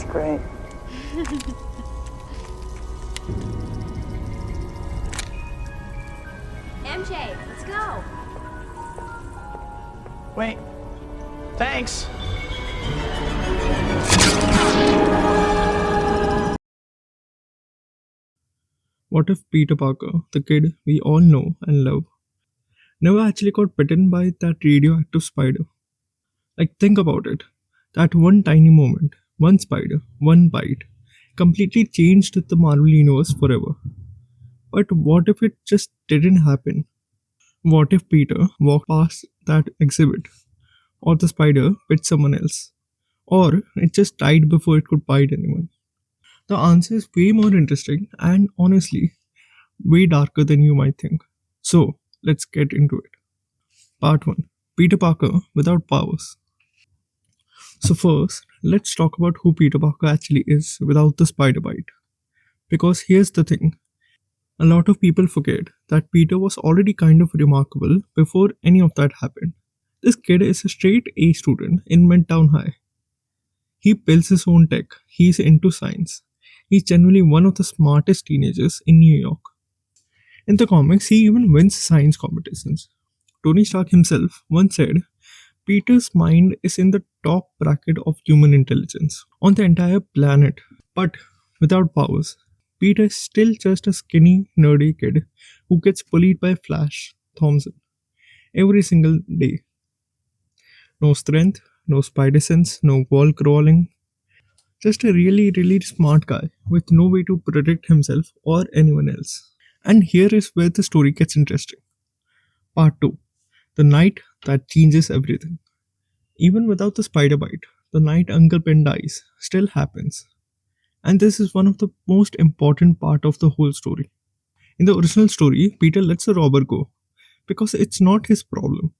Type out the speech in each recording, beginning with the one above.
great. MJ, let's go. Wait. Thanks. What if Peter Parker, the kid we all know and love, never actually got bitten by that radioactive spider? Like, think about it. That one tiny moment, one spider, one bite, completely changed the Marvel Universe forever. But what if it just didn't happen? What if Peter walked past that exhibit? Or the spider bit someone else? Or it just died before it could bite anyone? The answer is way more interesting and honestly, way darker than you might think. So, let's get into it. Part 1, Peter Parker without powers. So, first, let's talk about who Peter Parker actually is without the spider bite. Because here's the thing, a lot of people forget that Peter was already kind of remarkable before any of that happened. This kid is a straight A student in Midtown High. He builds his own tech, he's into science. He's generally one of the smartest teenagers in New York. In the comics, he even wins science competitions. Tony Stark himself once said, Peter's mind is in the top bracket of human intelligence on the entire planet. But without powers, Peter is still just a skinny, nerdy kid who gets bullied by Flash Thompson every single day. No strength, no spider sense, no wall crawling. Just a really, really smart guy with no way to protect himself or anyone else. And here is where the story gets interesting. Part 2, The Night That Changes Everything. Even without the spider bite, the night Uncle Ben dies still happens. And this is one of the most important part of the whole story. In the original story, Peter lets the robber go because it's not his problem.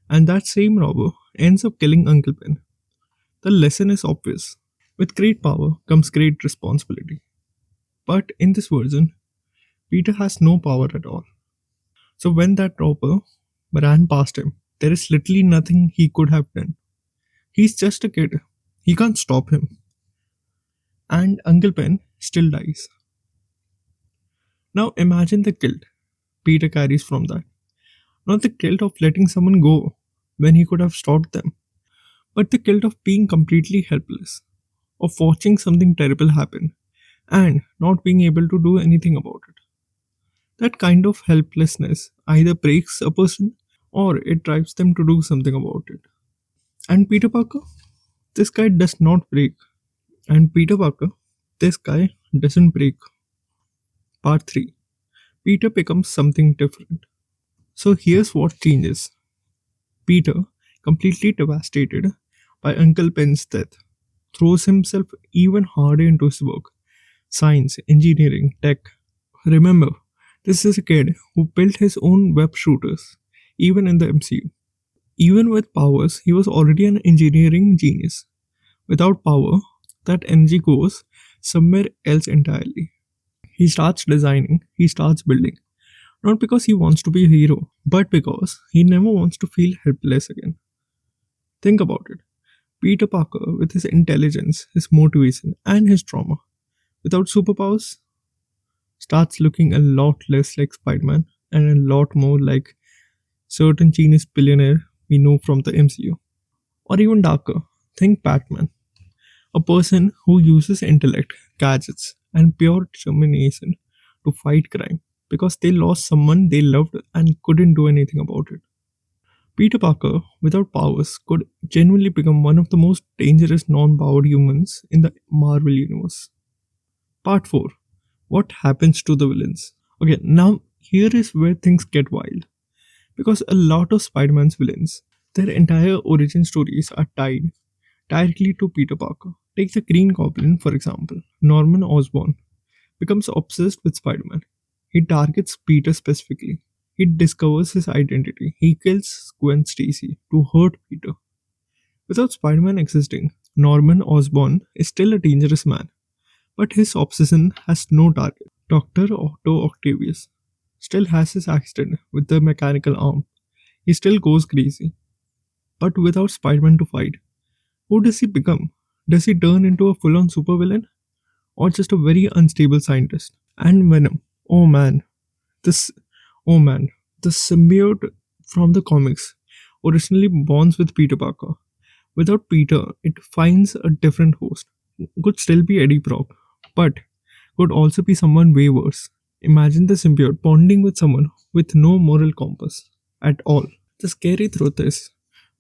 And that same robber ends up killing Uncle Ben. The lesson is obvious. With great power comes great responsibility. But in this version, Peter has no power at all. So when that robber ran past him, there is literally nothing he could have done. He's just a kid. He can't stop him. And Uncle Ben still dies. Now imagine the guilt Peter carries from that. Not the guilt of letting someone go when he could have stopped them, but the guilt of being completely helpless, of watching something terrible happen and not being able to do anything about it. That kind of helplessness either breaks a person or it drives them to do something about it. And Peter Parker? This guy does not break. And Peter Parker? This guy doesn't break. Part 3, Peter becomes something different. So here's what changes. Peter, completely devastated by Uncle Ben's death, throws himself even harder into his work. Science, engineering, tech. Remember, this is a kid who built his own web shooters, even in the MCU. Even with powers, he was already an engineering genius. Without power, that energy goes somewhere else entirely. He starts designing, he starts building. Not because he wants to be a hero, but because he never wants to feel helpless again. Think about it. Peter Parker, with his intelligence, his motivation, and his trauma, without superpowers, starts looking a lot less like Spider Man and a lot more like certain genius billionaire we know from the MCU. Or even darker, think Batman, a person who uses intellect, gadgets, and pure determination to fight crime because they lost someone they loved and couldn't do anything about it. Peter Parker, without powers, could genuinely become one of the most dangerous non powered humans in the Marvel Universe. Part 4, What happens to the villains? Okay, now here is where things get wild. Because a lot of Spider Man's villains, their entire origin stories are tied directly to Peter Parker. Take the Green Goblin, for example. Norman Osborn becomes obsessed with Spider Man. He targets Peter specifically. He discovers his identity. He kills Gwen Stacy to hurt Peter. Without Spider Man existing, Norman Osborn is still a dangerous man, but his obsession has no target. Doctor Otto Octavius still has his accident with the mechanical arm. He still goes crazy. But without Spider Man to fight, who does he become? Does he turn into a full on supervillain or just a very unstable scientist? And Venom. Oh man, this oh man, the symbiote from the comics originally bonds with Peter Parker. Without Peter, it finds a different host. Could still be Eddie Brock, but could also be someone way worse. Imagine the symbiote bonding with someone with no moral compass at all. The scary truth is,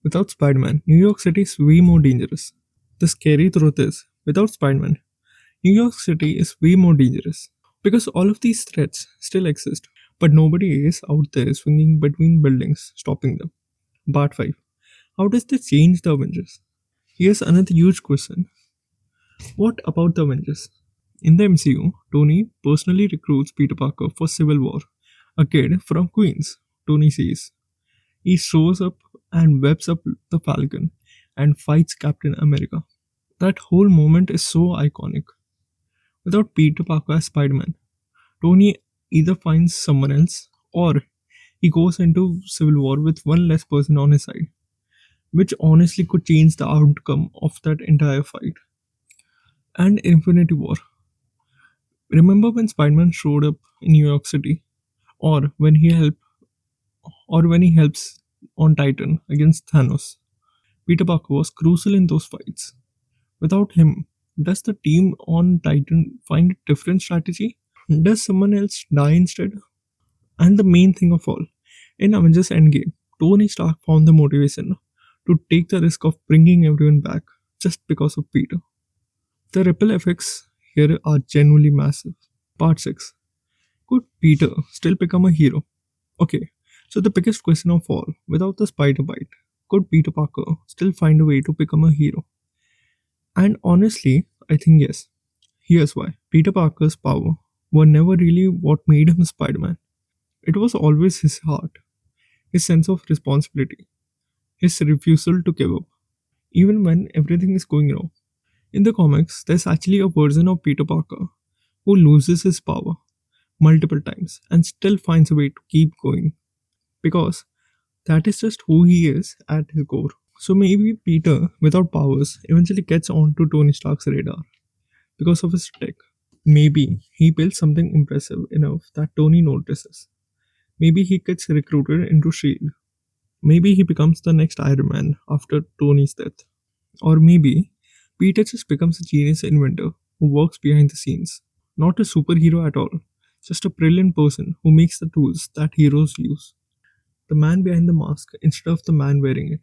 without Spider Man, New York City is way more dangerous. The scary truth is, without Spider Man, New York City is way more dangerous. Because all of these threats still exist, but nobody is out there swinging between buildings, stopping them. Part 5. How does this change the Avengers? Here's another huge question. What about the Avengers? In the MCU, Tony personally recruits Peter Parker for Civil War, a kid from Queens. Tony says. He shows up and webs up the Falcon and fights Captain America. That whole moment is so iconic. Without Peter Parker as Spider Man, Tony either finds someone else or he goes into Civil War with one less person on his side, which honestly could change the outcome of that entire fight. And Infinity War. Remember when Spider-Man showed up in New York City, or when he helps on Titan against Thanos? Peter Parker was crucial in those fights. Without him, does the team on Titan find a different strategy? Does someone else die instead? And the main thing of all, in Avengers Endgame, Tony Stark found the motivation to take the risk of bringing everyone back just because of Peter. The ripple effects here are genuinely massive. Part 6. Could Peter still become a hero? Okay, so the biggest question of all, without the spider bite, could Peter Parker still find a way to become a hero? And honestly, I think yes. Here's why. Peter Parker's power were never really what made him Spider Man. It was always his heart, his sense of responsibility, his refusal to give up, even when everything is going wrong. In the comics, there's actually a version of Peter Parker who loses his power multiple times and still finds a way to keep going because that is just who he is at his core. So maybe Peter, without powers, eventually gets onto Tony Stark's radar because of his tech. Maybe he builds something impressive enough that Tony notices. Maybe he gets recruited into SHIELD. Maybe he becomes the next Iron Man after Tony's death. Or maybe Peter just becomes a genius inventor who works behind the scenes. Not a superhero at all, just a brilliant person who makes the tools that heroes use. The man behind the mask instead of the man wearing it.